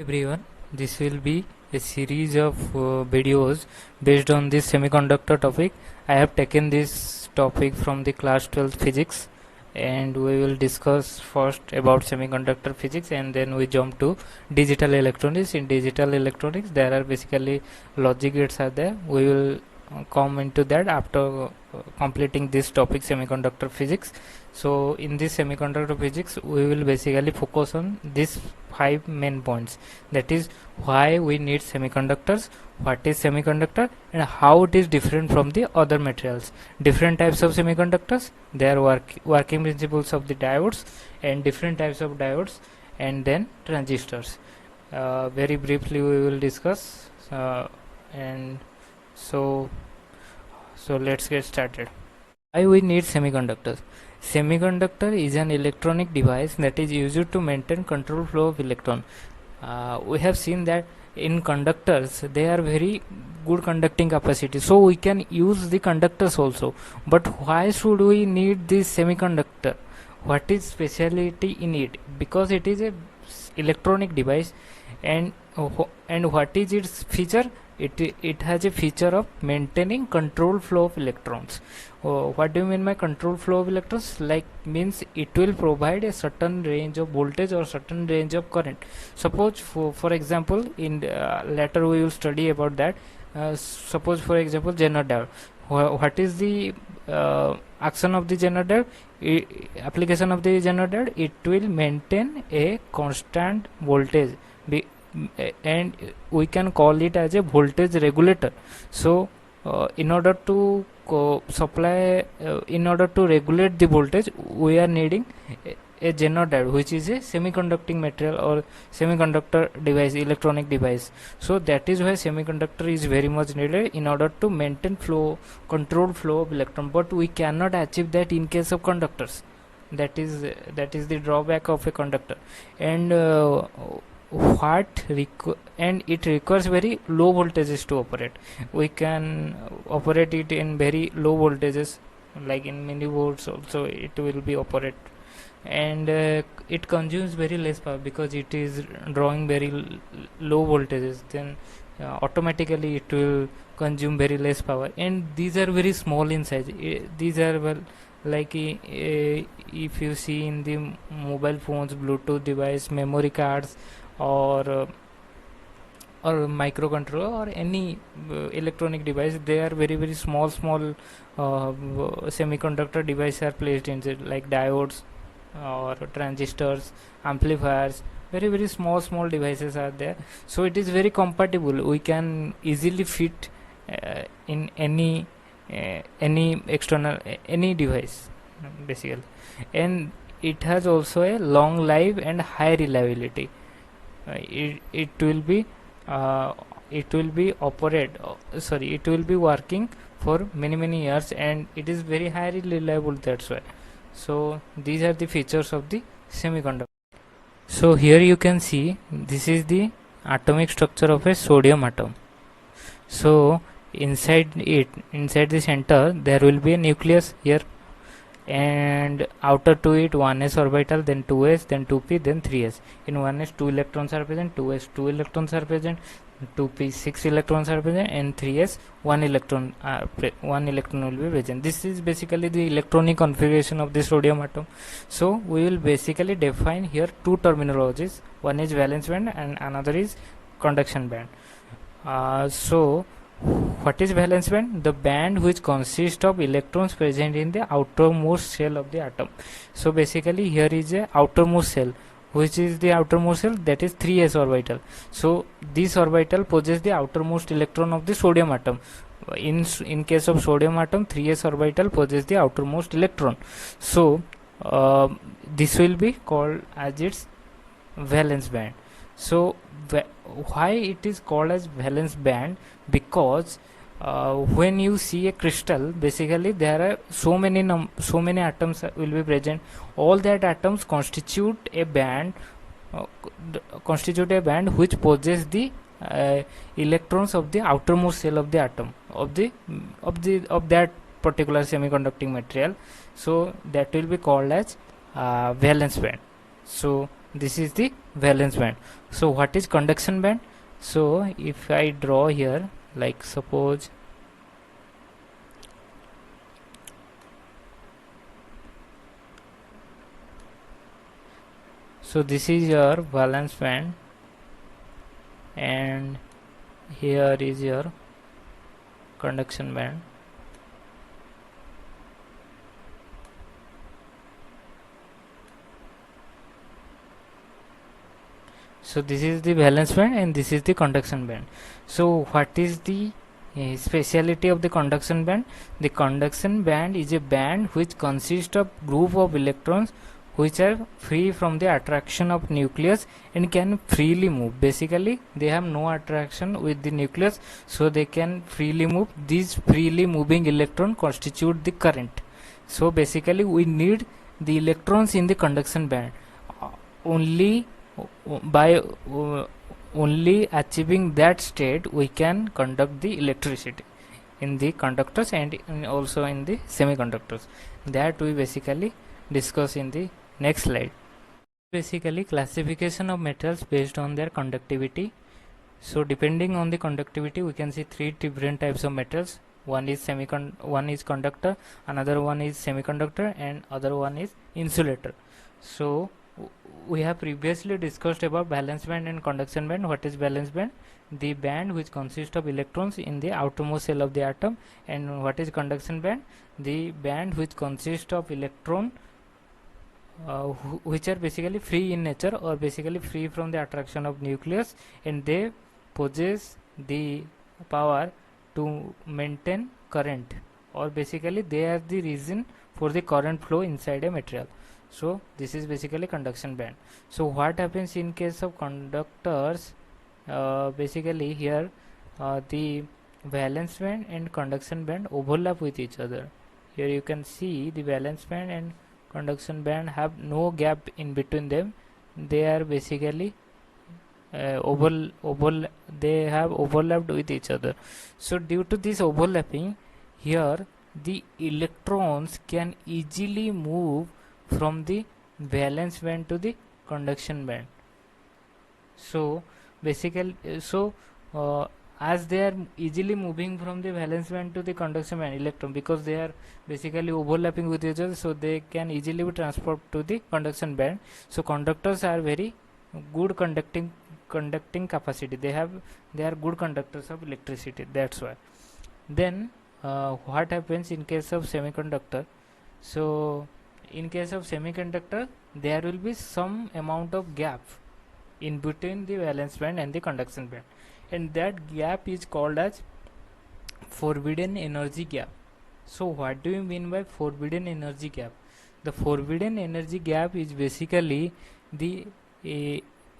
Everyone, this will be a series of videos based on this semiconductor topic. I have taken this topic from the class 12 physics, and we will discuss first about semiconductor physics, and then we jump to digital electronics. In digital electronics there are basically logic gates are there. We will come into that after completing this topic, semiconductor physics. So in this semiconductor physics we will basically focus on these 5 main points, that is why we need semiconductors, what is semiconductor, and how it is different from the other materials, different types of semiconductors, their working principles of the diodes, and different types of diodes, and then transistors. Very briefly we will discuss, and so let's get started. Why we need semiconductors? Semiconductor is an electronic device that is used to maintain control flow of electron. We have seen that in conductors they are very good conducting capacity, so we can use the conductors also. But why should we need this semiconductor? What is speciality in it? Because it is a electronic device, and what is its feature? It has a feature of maintaining control flow of electrons. What do you mean by control flow of electrons? Like means it will provide a certain range of voltage or certain range of current. Suppose for example, in later we will study about that. Suppose for example Zener diode. What is the action of the Zener diode? Application of the Zener diode? It will maintain a constant voltage, and we can call it as a voltage regulator. So in order to in order to regulate the voltage, we are needing a Zener diode, which is a semiconducting material or semiconductor device, electronic device. So that is why semiconductor is very much needed in order to maintain control flow of electron. But we cannot achieve that in case of conductors. That is the drawback of a conductor. And and it requires very low voltages to operate. We can operate it in very low voltages, like in millivolts also it will be operate, and it consumes very less power because it is drawing very low voltages. Then automatically it will consume very less power, and these are very small in size. These are, well, like if you see in the mobile phones, Bluetooth device, memory cards, or microcontroller, or any electronic device, they are very small semiconductor devices are placed in it, like diodes or transistors, amplifiers. Very small devices are there, so it is very compatible. We can easily fit in any external any device basically, and it has also a long life and high reliability. It will be working for many years, and it is very highly reliable. That's why. So these are the features of the semiconductor. So here you can see this is the atomic structure of a sodium atom. So inside the center there will be a nucleus here, and outer to it 1s orbital, then 2s, then 2p, then 3s. In 1s 2 electrons are present, 2s 2 electrons are present, 2p 6 electrons are present, and 3s 1 electron will be present. This is basically the electronic configuration of the sodium atom. So we will basically define here two terminologies. One is valence band and another is conduction band. So what is valence band? The band which consists of electrons present in the outermost shell of the atom. So basically here is a outermost shell. Which is the outermost shell? That is 3s orbital. So this orbital possesses the outermost electron of the sodium atom. In case of sodium atom, 3s orbital possesses the outermost electron. So this will be called as its valence band. So why it is called as valence band? Because when you see a crystal, basically there are so many atoms will be present. All that atoms constitute a band which possess the electrons of the outermost shell of the atom of that particular semiconducting material. So that will be called as valence band. So this is the valence band. So what is conduction band? So if I draw here, like suppose so this is your valence band and here is your conduction band. So this is the valence band and this is the conduction band. So what is the speciality of the conduction band? The conduction band is a band which consists of group of electrons which are free from the attraction of nucleus and can freely move. Basically they have no attraction with the nucleus, so they can freely move. These freely moving electron constitute the current. So basically we need the electrons in the conduction band. Only by only achieving that state we can conduct the electricity in the conductors and also in the semiconductors. That we basically discuss in the next slide. Basically classification of metals based on their conductivity. So depending on the conductivity we can see three different types of metals. One is conductor, another one is semiconductor, and other one is insulator. So we have previously discussed about valence band and conduction band. What is valence band? The band which consists of electrons in the outermost shell of the atom. And what is conduction band? The band which consists of electron which are basically free in nature or basically free from the attraction of nucleus, and they possess the power to maintain current, or basically they are the reason for the current flow inside a material. So this is basically conduction band. So what happens in case of conductors? Basically here the valence band and conduction band overlap with each other. Here you can see the valence band and conduction band have no gap in between them. They are basically they have overlapped with each other. So due to this overlapping, here the electrons can easily move from the valence band to the conduction band. So basically as they are easily moving from the valence band to the conduction band, electron, because they are basically overlapping with each other, so they can easily be transported to the conduction band. So conductors are very good conducting capacity. They are good conductors of electricity. That's why. Then what happens in case of semiconductor? So in case of semiconductor there will be some amount of gap in between the valence band and the conduction band, and that gap is called as forbidden energy gap. So what do you mean by forbidden energy gap? The forbidden energy gap is basically the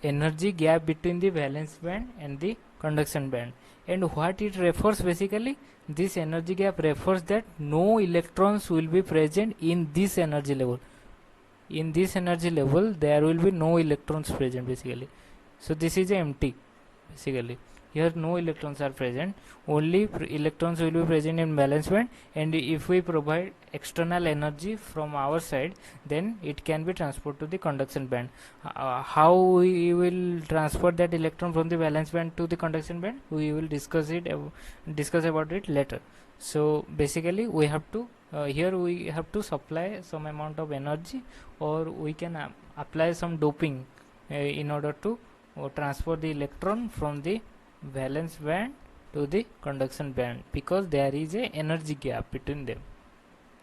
energy gap between the valence band and the conduction band. And what it refers, basically this energy gap refers that no electrons will be present in this energy level. In this energy level there will be no electrons present basically. So this is empty basically. Here no electrons are present, only electrons will be present in valence band, and if we provide external energy from our side, then it can be transported to the conduction band. How we will transport that electron from the valence band to the conduction band, we will discuss about it later. So basically we have to here we have to supply some amount of energy, or we can apply some doping in order to transfer the electron from the valence band to the conduction band, because there is a energy gap between them.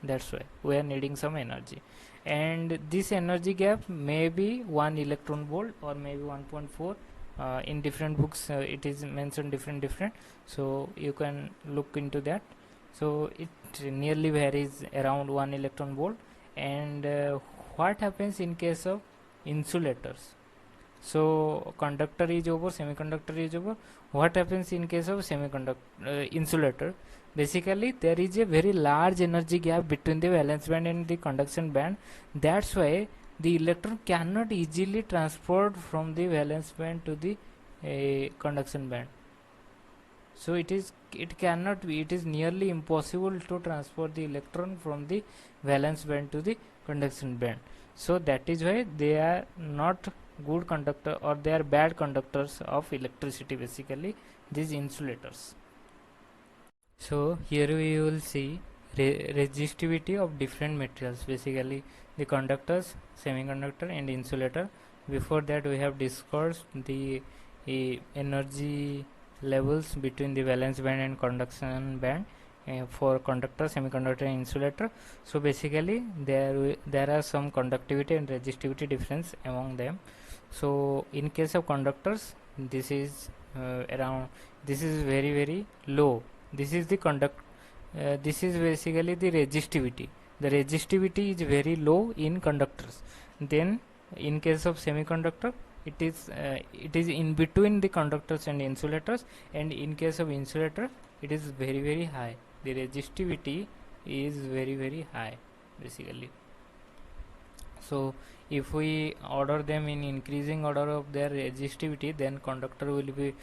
That's why we are needing some energy, and this energy gap may be 1 electron volt or maybe 1.4. In different books it is mentioned different, so you can look into that. So it nearly varies around 1 electron volt. And what happens in case of insulators? So conductor is over, semiconductor is over. What happens in case of insulator? Basically there is a very large energy gap between the valence band and the conduction band. That's why the electron cannot easily transport from the valence band to the conduction band. So it is nearly impossible to transport the electron from the valence band to the conduction band. So that is why they are not good conductor or they are bad conductors of electricity, basically these insulators. So here we will see resistivity of different materials, basically the conductors, semiconductor and insulator. Before that we have discussed the energy levels between the valence band and conduction band for conductor, semiconductor and insulator. So basically there are some conductivity and resistivity difference among them. So in case of conductors, this is around, this is very low. This is the this is basically the resistivity. The resistivity is very low in conductors. Then in case of semiconductor, it is in between the conductors and insulators, and in case of insulator it is very high. The resistivity is very high, basically. So if we order them in increasing order of their resistivity, then conductor will be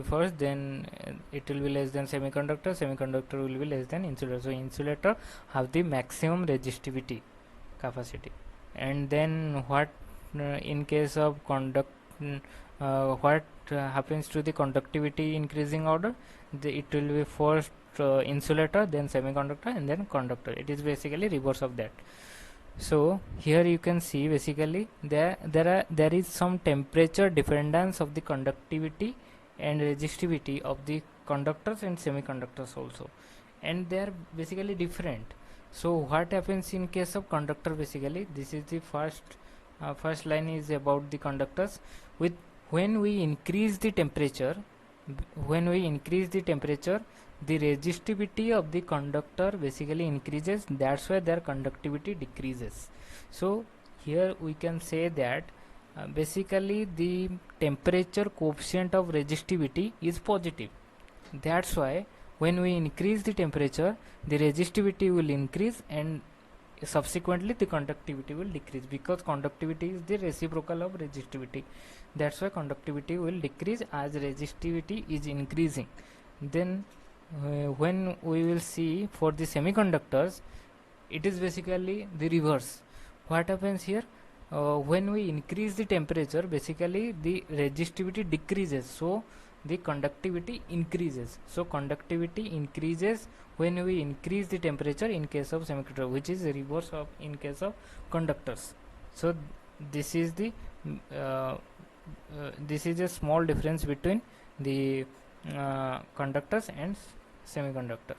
first, then it will be less than semiconductor will be less than insulator. So insulator have the maximum resistivity capacity. And then what in case of what happens to the conductivity increasing order? It will be first insulator, then semiconductor, and then conductor. It is basically reverse of that. So here you can see basically there is some temperature dependence of the conductivity and resistivity of the conductors and semiconductors also, and they are basically different. So what happens in case of conductor? Basically this is the first line is about the conductors. With when we increase the temperature, the resistivity of the conductor basically increases. That's why their conductivity decreases. So here we can say that basically the temperature coefficient of resistivity is positive. That's why when we increase the temperature, the resistivity will increase, and subsequently the conductivity will decrease, because conductivity is the reciprocal of resistivity. That's why conductivity will decrease as resistivity is increasing. Then when we will see for the semiconductors, it is basically the reverse. What happens here? When we increase the temperature, basically the resistivity decreases, so the conductivity increases. So conductivity increases when we increase the temperature in case of semiconductor, which is the reverse of in case of conductors. So this is the this is a small difference between the conductors and semiconductor.